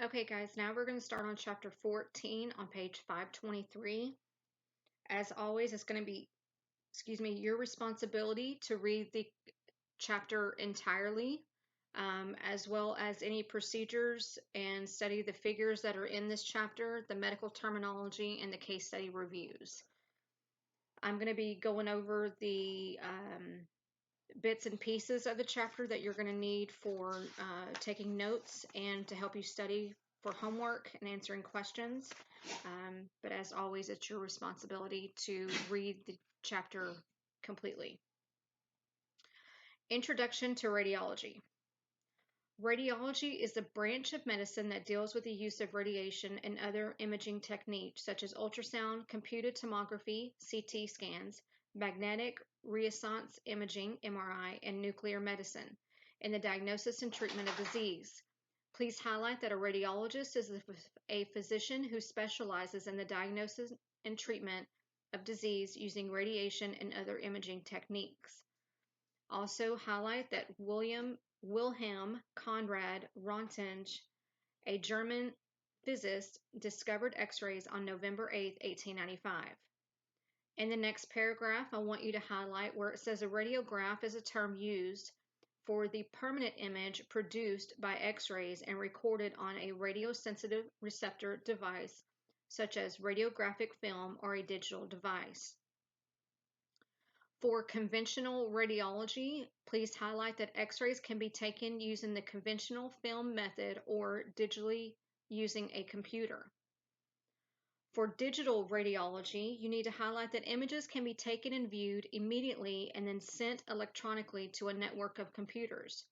Okay, guys, now we're going to start on chapter 14 on page 523. As always, it's going to be, your responsibility to read the chapter entirely, as well as any procedures and study the figures that are in this chapter, the medical terminology, and the case study reviews. I'm going to be going over the bits and pieces of the chapter that you're going to need for taking notes and to help you study for homework and answering questions. But as always, it's your responsibility to read the chapter completely. Introduction to Radiology. Radiology is the branch of medicine that deals with the use of radiation and other imaging techniques such as ultrasound, computed tomography, CT scans, magnetic resonance imaging, MRI, and nuclear medicine in the diagnosis and treatment of disease. Please highlight that a radiologist is a physician who specializes in the diagnosis and treatment of disease using radiation and other imaging techniques. Also highlight that Wilhelm Conrad Röntgen, a German physicist, discovered X-rays on November 8, 1895. In the next paragraph, I want you to highlight where it says a radiograph is a term used for the permanent image produced by X-rays and recorded on a radiosensitive receptor device, such as radiographic film or a digital device. For conventional radiology, please highlight that X-rays can be taken using the conventional film method or digitally using a computer. For digital radiology, you need to highlight that images can be taken and viewed immediately and then sent electronically to a network of computers.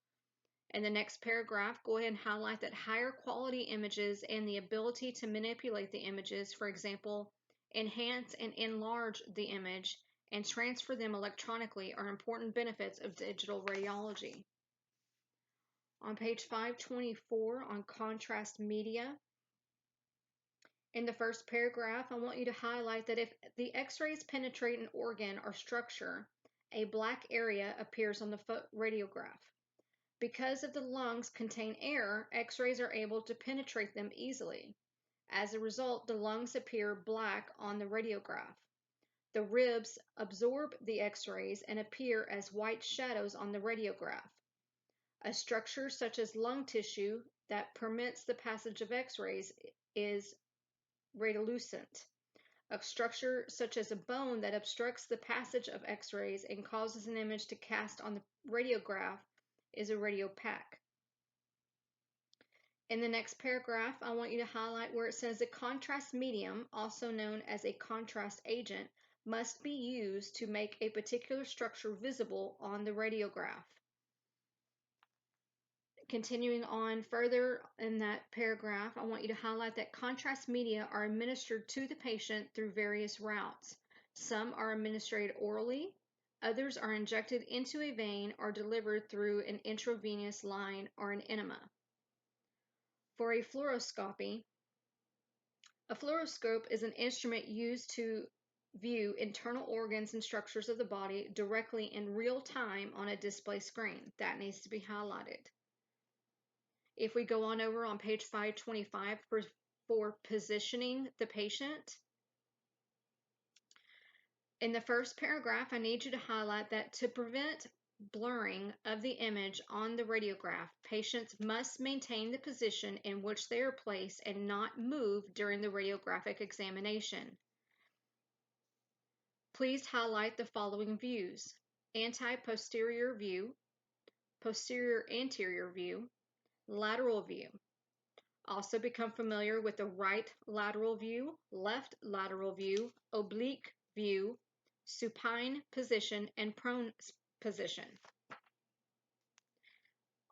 In the next paragraph, go ahead and highlight that higher quality images and the ability to manipulate the images, for example, enhance and enlarge the image and transfer them electronically, are important benefits of digital radiology. On page 524 on contrast media, in the first paragraph, I want you to highlight that if the X-rays penetrate an organ or structure, a black area appears on the radiograph. Because of the lungs contain air, X-rays are able to penetrate them easily. As a result, the lungs appear black on the radiograph. The ribs absorb the X-rays and appear as white shadows on the radiograph. A structure such as lung tissue that permits the passage of X-rays is radiolucent. A structure such as a bone that obstructs the passage of X-rays and causes an image to cast on the radiograph is a radiopaque. In the next paragraph, I want you to highlight where it says a contrast medium, also known as a contrast agent, must be used to make a particular structure visible on the radiograph. Continuing on further in that paragraph, I want you to highlight that contrast media are administered to the patient through various routes. Some are administered orally, others are injected into a vein or delivered through an intravenous line or an enema. For a fluoroscopy is an instrument used to view internal organs and structures of the body directly in real time on a display screen. That needs to be highlighted. If we go on over on page 525 for positioning the patient, in the first paragraph, I need you to highlight that to prevent blurring of the image on the radiograph, patients must maintain the position in which they are placed and not move during the radiographic examination. Please highlight the following views: anti-posterior view, posterior anterior view, lateral view. Also become familiar with the right lateral view, left lateral view, oblique view, supine position, and prone position.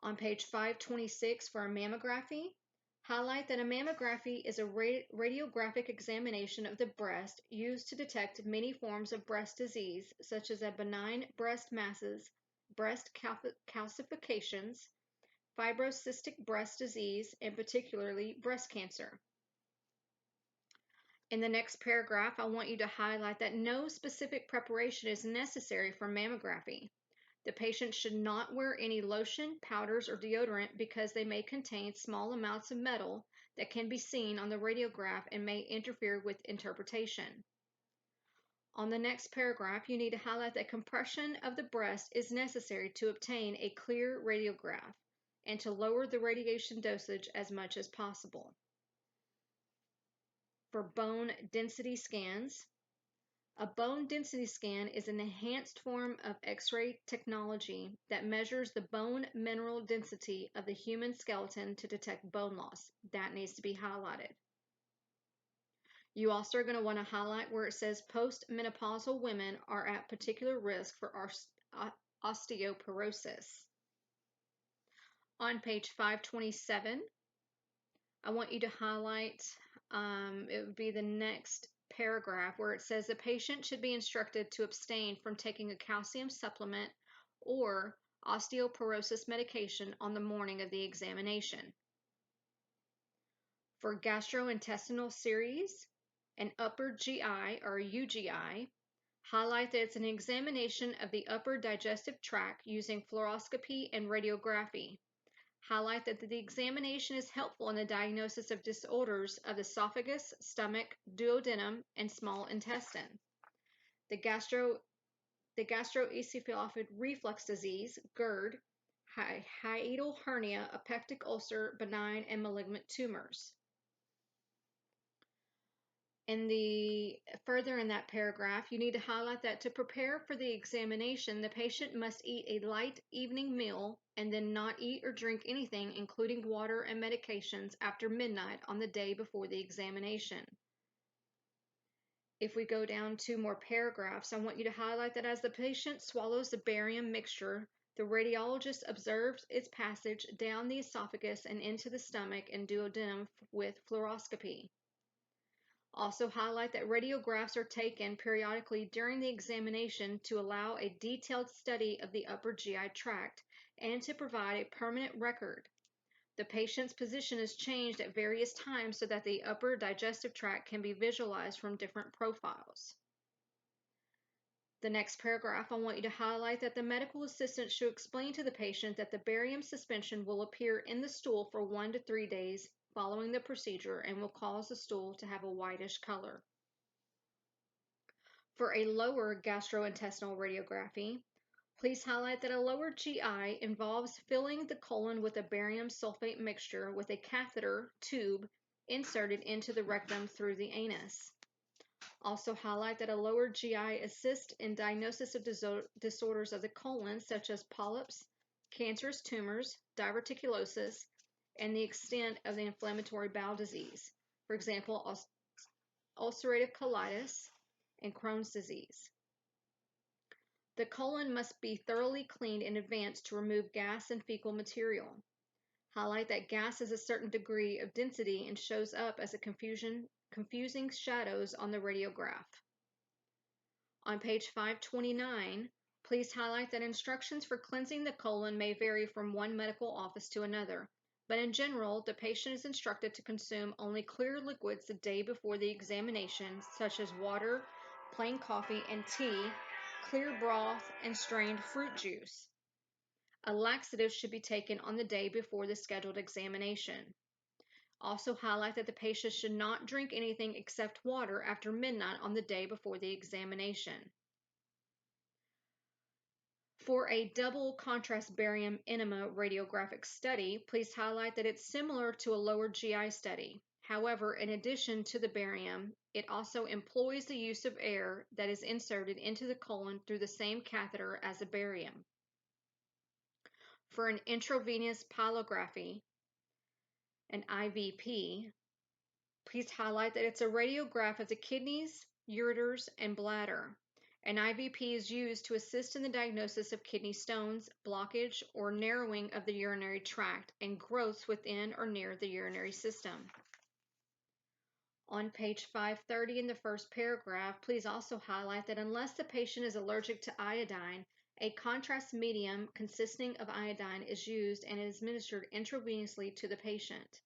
On page 526 for a mammography, highlight that a mammography is a radiographic examination of the breast used to detect many forms of breast disease, such as benign breast masses, breast calcifications, fibrocystic breast disease, and particularly breast cancer. In the next paragraph, I want you to highlight that no specific preparation is necessary for mammography. The patient should not wear any lotion, powders, or deodorant because they may contain small amounts of metal that can be seen on the radiograph and may interfere with interpretation. On the next paragraph, you need to highlight that compression of the breast is necessary to obtain a clear radiograph and to lower the radiation dosage as much as possible. For bone density scans, a bone density scan is an enhanced form of X-ray technology that measures the bone mineral density of the human skeleton to detect bone loss. That needs to be highlighted. You also are going to want to highlight where it says postmenopausal women are at particular risk for osteoporosis. On page 527, I want you to highlight, it would be the next paragraph where it says the patient should be instructed to abstain from taking a calcium supplement or osteoporosis medication on the morning of the examination. For gastrointestinal series, an upper GI or UGI, highlight that it's an examination of the upper digestive tract using fluoroscopy and radiography. Highlight that the examination is helpful in the diagnosis of disorders of the esophagus, stomach, duodenum, and small intestine. The gastroesophageal reflux disease, GERD, hiatal hernia, a peptic ulcer, benign and malignant tumors. Further in that paragraph, you need to highlight that to prepare for the examination, the patient must eat a light evening meal and then not eat or drink anything, including water and medications, after midnight on the day before the examination. If we go down 2 more paragraphs, I want you to highlight that as the patient swallows the barium mixture, the radiologist observes its passage down the esophagus and into the stomach and duodenum with fluoroscopy. Also highlight that radiographs are taken periodically during the examination to allow a detailed study of the upper GI tract and to provide a permanent record. The patient's position is changed at various times so that the upper digestive tract can be visualized from different profiles. The next paragraph, I want you to highlight that the medical assistant should explain to the patient that the barium suspension will appear in the stool for 1 to 3 days following the procedure and will cause the stool to have a whitish color. For a lower gastrointestinal radiography, please highlight that a lower GI involves filling the colon with a barium sulfate mixture with a catheter tube inserted into the rectum through the anus. Also highlight that a lower GI assists in diagnosis of disorders of the colon, such as polyps, cancerous tumors, diverticulosis, and the extent of the inflammatory bowel disease. For example, ulcerative colitis and Crohn's disease. The colon must be thoroughly cleaned in advance to remove gas and fecal material. Highlight that gas has a certain degree of density and shows up as confusing shadows on the radiograph. On page 529, please highlight that instructions for cleansing the colon may vary from one medical office to another, but in general, the patient is instructed to consume only clear liquids the day before the examination, such as water, plain coffee and tea, clear broth, and strained fruit juice. A laxative should be taken on the day before the scheduled examination. Also highlight that the patient should not drink anything except water after midnight on the day before the examination. For a double contrast barium enema radiographic study, please highlight that it's similar to a lower GI study. However, in addition to the barium, it also employs the use of air that is inserted into the colon through the same catheter as the barium. For an intravenous pyelography, an IVP, please highlight that it's a radiograph of the kidneys, ureters, and bladder. An IVP is used to assist in the diagnosis of kidney stones, blockage, or narrowing of the urinary tract, and growths within or near the urinary system. On page 530 in the first paragraph, please also highlight that unless the patient is allergic to iodine, a contrast medium consisting of iodine is used and is administered intravenously to the patient.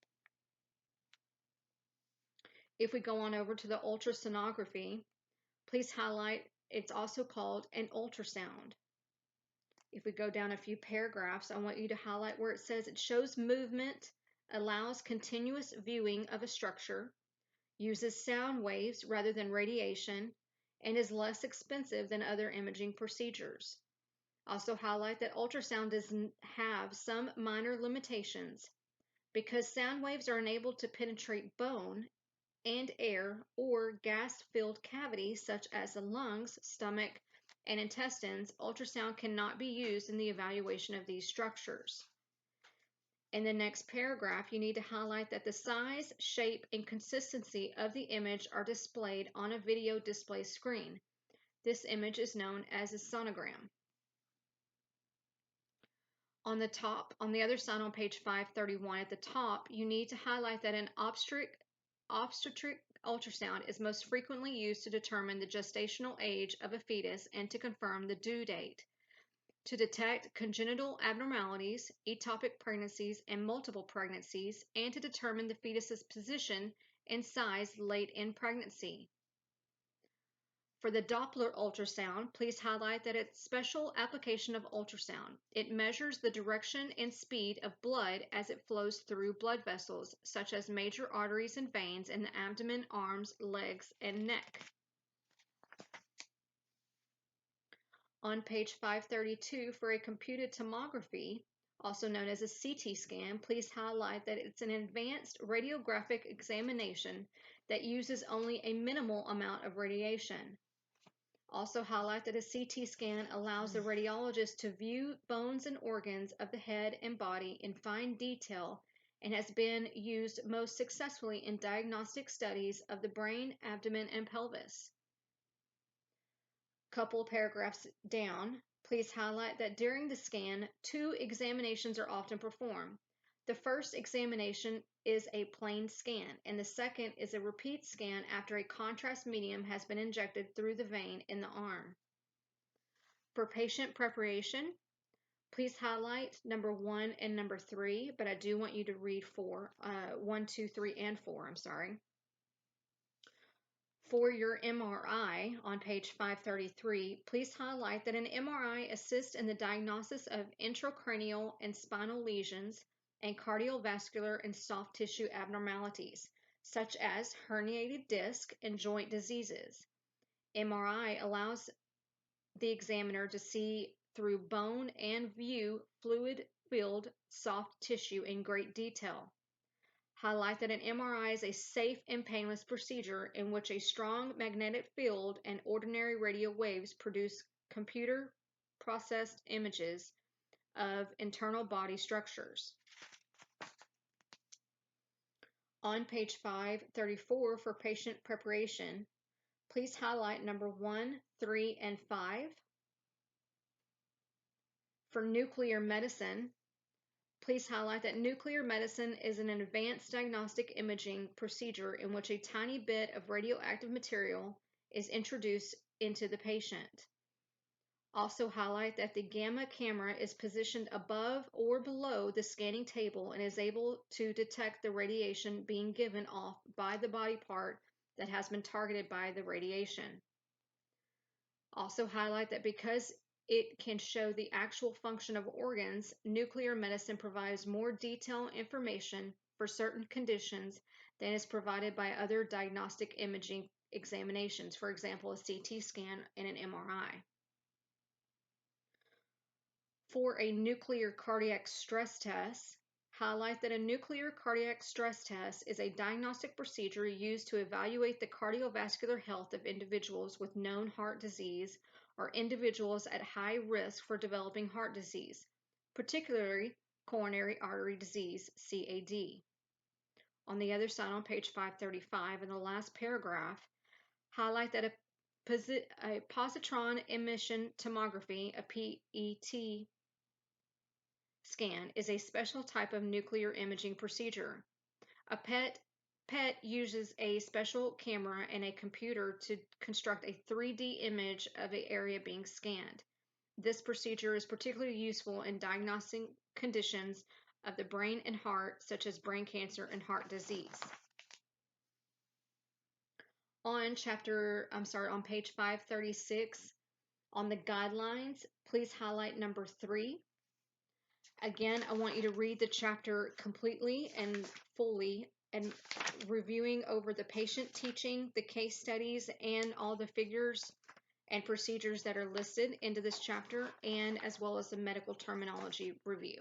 If we go on over to the ultrasonography, please highlight it's also called an ultrasound. If we go down a few paragraphs, I want you to highlight where it says it shows movement allows continuous viewing of a structure, uses sound waves rather than radiation, and is less expensive than other imaging procedures. Also highlight that ultrasound does have some minor limitations. Because sound waves are unable to penetrate bone and air or gas-filled cavities such as the lungs, stomach, and intestines, ultrasound cannot be used in the evaluation of these structures. In the next paragraph, you need to highlight that the size, shape, and consistency of the image are displayed on a video display screen. This image is known as a sonogram. On the other side on page 531 at the top, you need to highlight that an obstetric ultrasound is most frequently used to determine the gestational age of a fetus and to confirm the due date, to detect congenital abnormalities, ectopic pregnancies, and multiple pregnancies, and to determine the fetus's position and size late in pregnancy. For the Doppler ultrasound, please highlight that it's a special application of ultrasound. It measures the direction and speed of blood as it flows through blood vessels, such as major arteries and veins in the abdomen, arms, legs, and neck. On page 532, for a computed tomography, also known as a CT scan, please highlight that it's an advanced radiographic examination that uses only a minimal amount of radiation. Also highlight that a CT scan allows the radiologist to view bones and organs of the head and body in fine detail and has been used most successfully in diagnostic studies of the brain, abdomen, and pelvis. Couple paragraphs down, please highlight that during the scan, 2 examinations are often performed. The first examination is a plain scan, and the second is a repeat scan after a contrast medium has been injected through the vein in the arm. For patient preparation, please highlight number 1 and number 3, but I do want you to read 1, 2, 3, and 4, I'm sorry. For your MRI on page 533, please highlight that an MRI assists in the diagnosis of intracranial and spinal lesions and cardiovascular and soft tissue abnormalities, such as herniated disc and joint diseases. MRI allows the examiner to see through bone and view fluid-filled soft tissue in great detail. Highlight that an MRI is a safe and painless procedure in which a strong magnetic field and ordinary radio waves produce computer-processed images of internal body structures. On page 534 for patient preparation, please highlight number 1, 3, and 5. For nuclear medicine, please highlight that nuclear medicine is an advanced diagnostic imaging procedure in which a tiny bit of radioactive material is introduced into the patient. Also highlight that the gamma camera is positioned above or below the scanning table and is able to detect the radiation being given off by the body part that has been targeted by the radiation. Also highlight that because it can show the actual function of organs, nuclear medicine provides more detailed information for certain conditions than is provided by other diagnostic imaging examinations, for example, a CT scan and an MRI. For a nuclear cardiac stress test, highlight that a nuclear cardiac stress test is a diagnostic procedure used to evaluate the cardiovascular health of individuals with known heart disease or individuals at high risk for developing heart disease, particularly coronary artery disease, CAD. On the other side on page 535 in the last paragraph, highlight that a positron emission tomography, a PET scan, is a special type of nuclear imaging procedure. A PET uses a special camera and a computer to construct a 3D image of the area being scanned. This procedure is particularly useful in diagnosing conditions of the brain and heart, such as brain cancer and heart disease. On page 536, on the guidelines, please highlight number 3. Again, I want you to read the chapter completely and fully and reviewing over the patient teaching, the case studies, and all the figures and procedures that are listed into this chapter, and as well as the medical terminology review.